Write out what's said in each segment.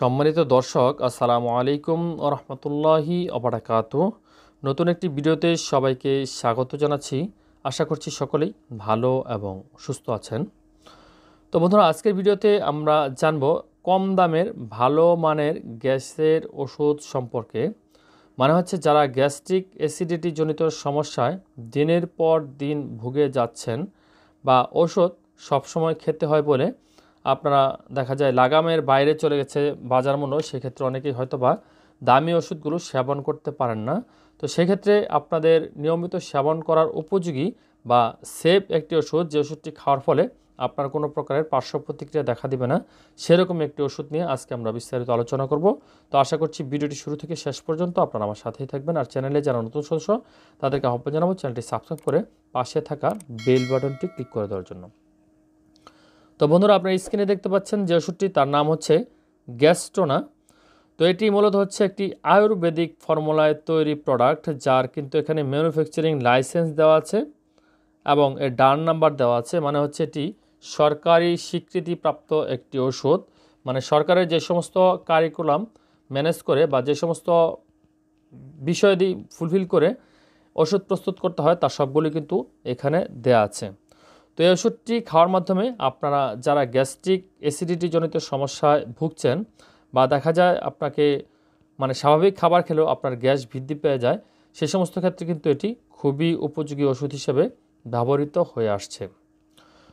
সম্মানিত দর্শক, আসসালামু আলাইকুম ওয়া রাহমাতুল্লাহি ওয়া বারাকাতুহু। নতুন একটি ভিডিওতে সবাইকে স্বাগত জানাচ্ছি। আশা করছি সকলেই ভালো এবং সুস্থ আছেন। তো বন্ধুরা, আজকের ভিডিওতে আমরা জানব কম দামের ভালো মানের গ্যাসের ওষুধ সম্পর্কে। মানে হচ্ছে যারা গ্যাস্ট্রিক অ্যাসিডিটি জনিত সমস্যায় দিনের পর দিন ভুগে যাচ্ছেন বা ওষুধ সবসময় খেতে হয় বলে আপনারা দেখা যায় লাগামের বাইরে চলে গেছে বাজার মূল্য, সেক্ষেত্রে অনেকেই হয়তো বা দামি ওষুধগুলো সেবন করতে পারেন না। তো সেক্ষেত্রে আপনাদের নিয়মিত সেবন করার উপযোগী বা সেফ একটি ওষুধ, যে ওষুধটি খাওয়ার ফলে আপনার কোনো প্রকারের পার্শ্ব প্রতিক্রিয়া দেখা দিবে না, সেরকম একটি ওষুধ নিয়ে আজকে আমরা বিস্তারিত আলোচনা করব। তো আশা করছি ভিডিওটি শুরু থেকে শেষ পর্যন্ত আপনারা আমার সাথেই থাকবেন। আর চ্যানেলে যারা নতুন সদস্য তাদেরকে আহ্বান জানাবো চ্যানেলটি সাবস্ক্রাইব করে পাশে থাকা বেল বাটনটি ক্লিক করে দেওয়ার জন্য। তো বন্ধুরা, আপনার স্ক্রিনে দেখতে পাচ্ছেন যে ওষুধটি, তার নাম হচ্ছে গ্যাস্ট্রোনা। তো এটি মূলত হচ্ছে একটি আয়ুর্বেদিক ফর্মুলায় তৈরি প্রোডাক্ট, যার কিন্তু এখানে ম্যানুফ্যাকচারিং লাইসেন্স দেওয়া আছে এবং এর ডান নাম্বার দেওয়া আছে। মানে হচ্ছে এটি সরকারি স্বীকৃতিপ্রাপ্ত একটি ওষুধ। মানে সরকারের যে সমস্ত কারিকুলাম ম্যানেজ করে বা যে সমস্ত বিষয়াদি ফুলফিল করে ওষুধ প্রস্তুত করতে হয়, তার সবগুলি কিন্তু এখানে দেয়া আছে। তো এই ওষুধটি খাওয়ার মাধ্যমে আপনারা যারা গ্যাস্ট্রিক অ্যাসিডিটি জনিত সমস্যায় ভুগছেন বা দেখা যায় আপনাকে স্বাভাবিক খাবার খেলেও আপনার গ্যাস বৃদ্ধি পেয়ে যায়, সে সমস্ত ক্ষেত্রে কিন্তু এটি খুবই উপযোগী ওষুধ হিসেবে ব্যবহৃত হয়ে আসছে।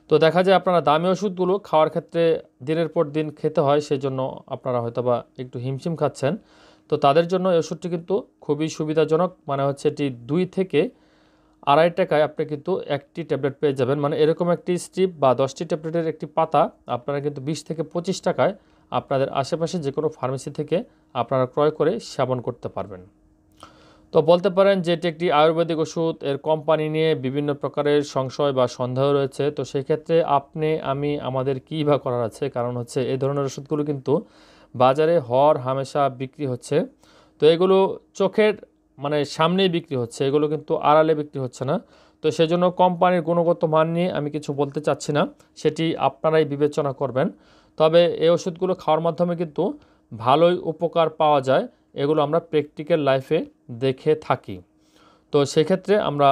তো দেখা যায় আপনারা দামি ওষুধগুলো খাওয়ার ক্ষেত্রে দিনের পর দিন খেতে হয়, সেই জন্য আপনারা হয়তোবা একটু হিমশিম খাচ্ছেন। তো তাদের জন্য এই ওষুধটি কিন্তু খুবই সুবিধাজনক। মানে হচ্ছে এটি 2 থেকে আড়াই টাকায় আপনি কিন্তু একটি ট্যাবলেট পেয়ে যাবেন। মানে এরকম একটি স্ট্রিপ বা 10টি ট্যাবলেটের একটি পাতা আপনারা কিন্তু 20 থেকে 25 টাকায় আপনাদের আশেপাশে যে কোনো ফার্মেসি থেকে আপনারা ক্রয় করে সেবন করতে পারবেন। তো বলতে পারেন যে এটি একটি আয়ুর্বেদিক ওষুধ, এর কোম্পানি নিয়ে বিভিন্ন প্রকারের সংশয় বা সন্দেহ রয়েছে। তো সেই ক্ষেত্রে আপনি আমি আমাদের কী বা করার আছে, কারণ হচ্ছে এই ধরনের ওষুধগুলো কিন্তু বাজারে হর হামেশা বিক্রি হচ্ছে। তো এগুলো চোখের সামনেই বিক্রি হচ্ছে, এগুলো কিন্তু আড়ালে বিক্রি হচ্ছে না। তো সেজন্য কোম্পানির গুণগত মান নিয়ে আমি কিছু বলতে চাচ্ছি না, সেটি আপনারাই বিবেচনা করবেন। তবে এই ওষুধগুলো খাওয়ার মাধ্যমে কিন্তু ভালোই উপকার পাওয়া যায়, এগুলো আমরা প্র্যাকটিক্যাল লাইফে দেখে থাকি। তো সেক্ষেত্রে আমরা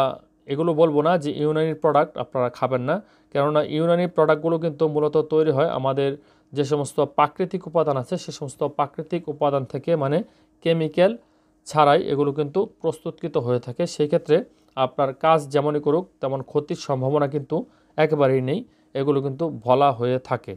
এগুলো বলবো না যে ইউনানি প্রোডাক্ট আপনারা খাবেন না, কেননা ইউনানি প্রোডাক্টগুলো কিন্তু মূলত তৈরি হয় আমাদের যে সমস্ত প্রাকৃতিক উপাদান আছে সে সমস্ত প্রাকৃতিক উপাদান থেকে, কেমিক্যাল ছাড়াই এগুলো কিন্তু প্রস্তুতকৃত হয়ে থাকে। সেই ক্ষেত্রে আপনার কাজ যেমনই করুক তেমন ক্ষতির সম্ভাবনা কিন্তু একেবারেই নেই, এগুলো কিন্তু বলা হয়ে থাকে।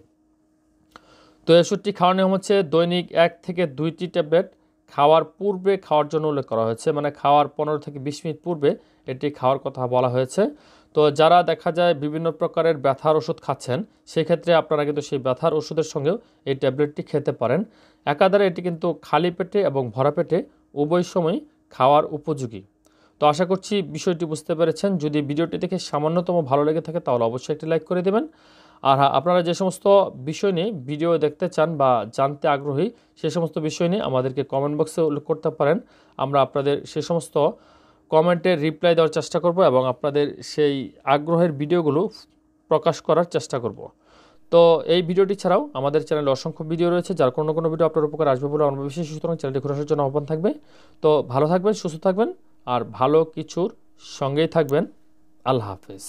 তো এই ওষুধটি খাওয়ার নিয়ম হচ্ছে দৈনিক 1 থেকে 2টি ট্যাবলেট খাওয়ার পূর্বে খাওয়ার জন্য উল্লেখ করা হয়েছে। খাওয়ার 15 থেকে 20 মিনিট পূর্বে এটি খাওয়ার কথা বলা হয়েছে। তো যারা দেখা যায় বিভিন্ন প্রকারের ব্যথার ওষুধ খাচ্ছেন, সেক্ষেত্রে আপনারা কিন্তু সেই ব্যথার ওষুধের সঙ্গেও এই ট্যাবলেটটি খেতে পারেন। একাধারে এটি কিন্তু খালি পেটে এবং ভরা পেটে উভয় সময় খাওয়ার উপযোগী। তো আশা করছি বিষয়টি বুঝতে পেরেছেন। যদি ভিডিওটি দেখে সামান্যতম ভালো লেগে থাকে তাহলে অবশ্যই একটি লাইক করে দেবেন। আর হ্যাঁ, আপনারা যে সমস্ত বিষয় নিয়ে ভিডিও দেখতে চান বা জানতে আগ্রহী, সে সমস্ত বিষয় নিয়ে আমাদেরকে কমেন্ট বক্সে উল্লেখ করতে পারেন। আমরা আপনাদের সে সমস্ত কমেন্টের রিপ্লাই দেওয়ার চেষ্টা করব এবং আপনাদের সেই আগ্রহের ভিডিওগুলো প্রকাশ করার চেষ্টা করব। তো এই ভিডিওটি ছাড়াও আমাদের চ্যানেলে অসংখ্য ভিডিও রয়েছে, যার কোনো ভিডিও আপনার উপকার আসবে বলে আমরা বিশেষ, সুতরাং চ্যানেলটি ঘুরে আসার জন্য আহ্বান থাকবে। তো ভালো থাকবেন, সুস্থ থাকবেন আর ভালো কিছুর সঙ্গেই থাকবেন। আল্লাহ হাফেজ।